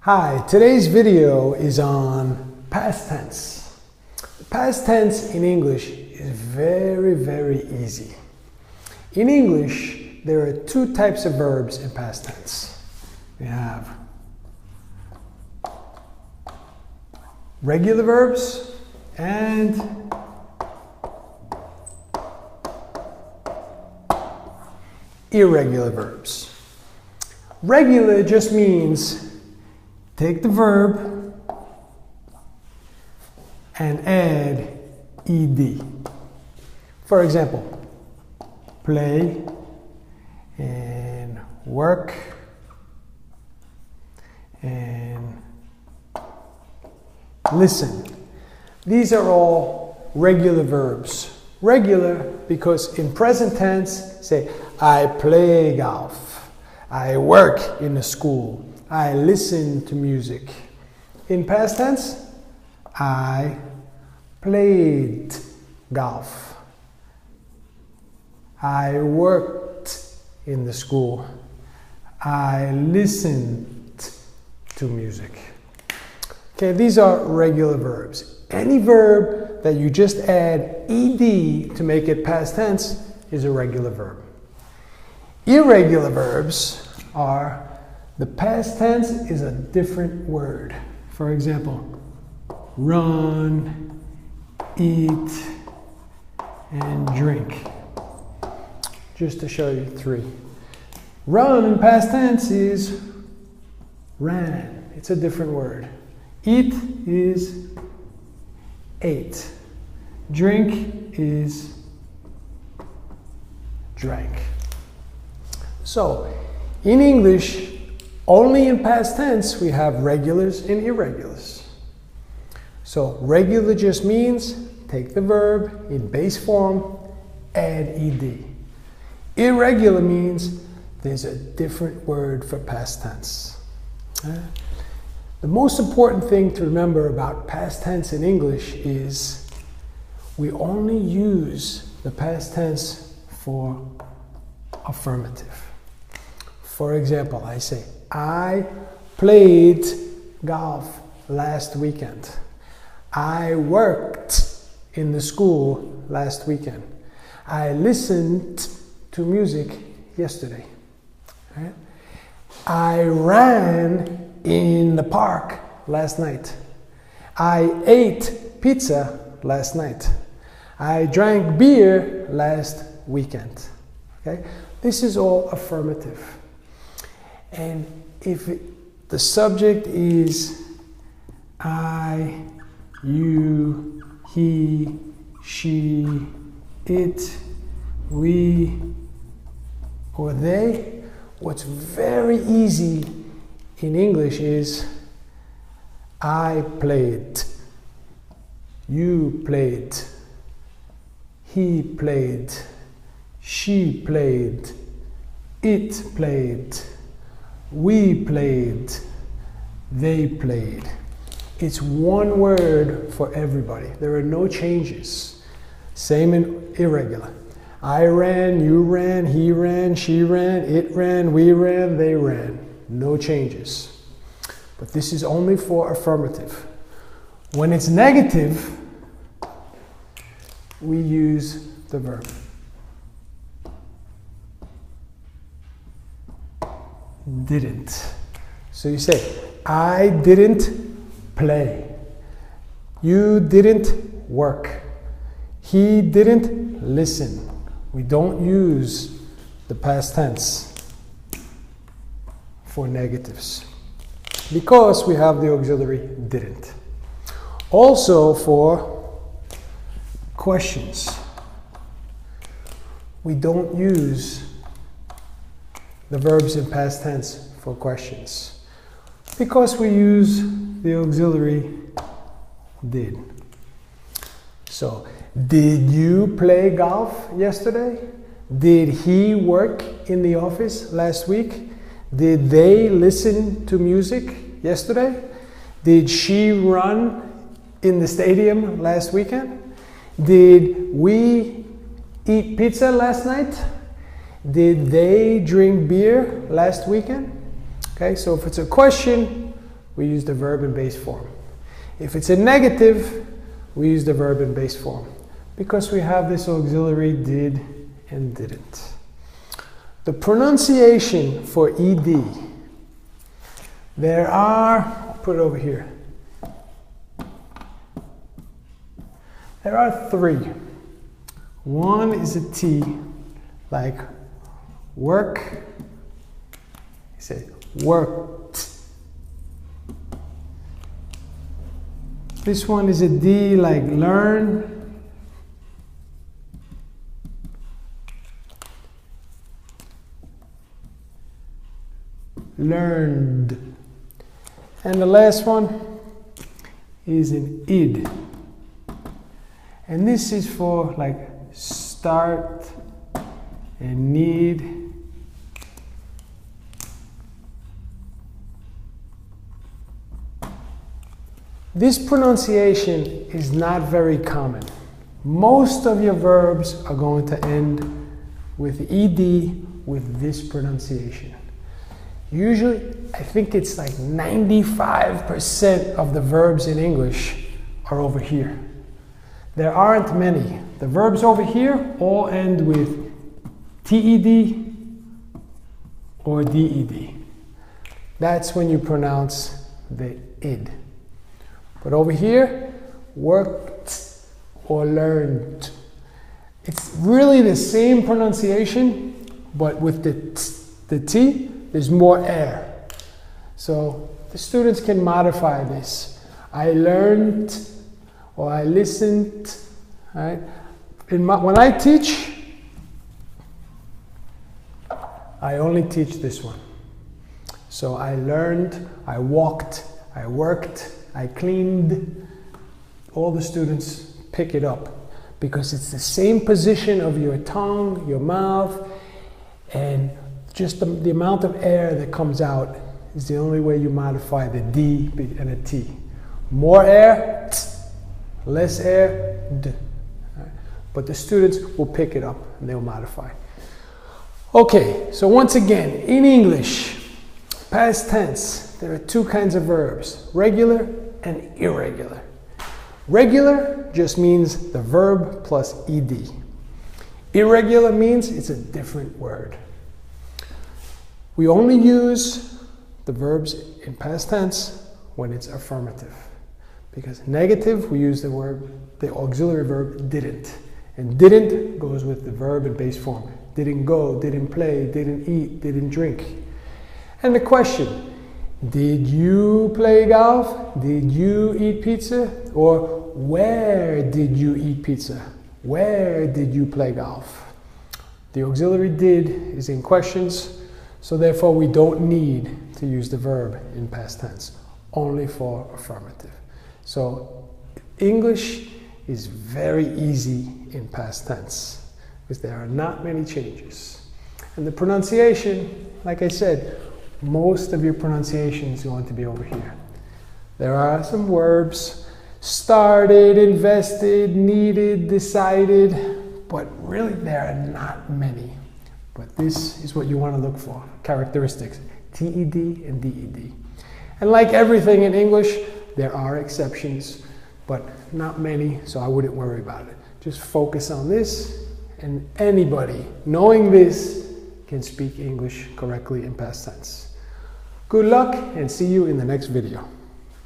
Hi, today's video is on past tense. Past tense in English is very easy. In English, there are two types of verbs in past tense. We have regular verbs and irregular verbs. Regular just means take the verb and add ed. For example, play and work and listen. These are all regular verbs. Regular because in present tense, say, I play golf, I work in a school, I listen to music. In past tense, I played golf, I worked in the school, I listened to music. Okay, these are regular verbs. Any verb that you just add ed to make it past tense is a regular verb. Irregular verbs are the past tense is a different word. For example, run, eat, and drink. Just to show you three. Run in past tense is ran. It's a different word. Eat is ate. Drink is drank. So, in English, only in past tense we have regulars and irregulars. So, regular just means take the verb in base form, add ed. Irregular means there's a different word for past tense. The most important thing to remember about past tense in English is we only use the past tense for affirmative. For example, I say, I played golf last weekend. I worked in the school last weekend. I listened to music yesterday. Right? I ran in the park last night. I ate pizza last night. I drank beer last weekend. Okay? This is all affirmative. And if the subject is I, you, he, she, it, we, or they, what's very easy in English is I played, you played, he played, she played, it played, we played, they played. It's one word for everybody. There are no changes. Same in irregular. I ran, you ran, he ran, she ran, it ran, we ran, they ran. No changes. But this is only for affirmative. When it's negative, we use the verb. Didn't. So you say, I didn't play. You didn't work. He didn't listen. We don't use the past tense for negatives because we have the auxiliary didn't. Also for questions, we don't use the verbs in past tense for questions because we use the auxiliary did. So, did you play golf yesterday? Did he work in the office last week? Did they listen to music yesterday? Did she run in the stadium last weekend? Did we eat pizza last night? Did they drink beer last weekend? Okay, so if it's a question, we use the verb in base form. If it's a negative, we use the verb in base form because we have this auxiliary did and didn't. The pronunciation for ed, there are, I'll put it over here. There are three. One is a T, like work. You say worked. This one is a D, like learn. Learned. And the last one is an id. And this is for like start and need. This pronunciation is not very common. Most of your verbs are going to end with ed with this pronunciation. Usually, I think it's like 95% of the verbs in English are over here. There aren't many. The verbs over here all end with TED or DED. That's when you pronounce the id. But over here, worked or learned. It's really the same pronunciation, but with the T, there's more air. So the students can modify this. I learned or I listened. Right? When I teach, I only teach this one. So I learned, I walked, I worked, I cleaned. All the students pick it up because it's the same position of your tongue, your mouth, and just the amount of air that comes out is the only way you modify the D and a T. More air, t, less air, d. Right? But the students will pick it up and they'll modify. Okay, so once again, in English, past tense, there are two kinds of verbs, regular and irregular. Regular just means the verb plus ed. Irregular means it's a different word. We only use the verbs in past tense when it's affirmative. Because negative, we use the auxiliary verb didn't. And didn't goes with the verb in base form. Didn't go, didn't play, didn't eat, didn't drink. And the question, did you play golf? Did you eat pizza? Or where did you eat pizza? Where did you play golf? The auxiliary did is in questions, so therefore we don't need to use the verb in past tense, only for affirmative. So English is very easy in past tense because there are not many changes. And the pronunciation, like I said, most of your pronunciation is going to be over here. There are some verbs, started, invested, needed, decided, but really there are not many. But this is what you want to look for, characteristics, TED and DED. And like everything in English, there are exceptions, but not many, so I wouldn't worry about it. Just focus on this, and anybody knowing this can speak English correctly in past tense. Good luck, and see you in the next video.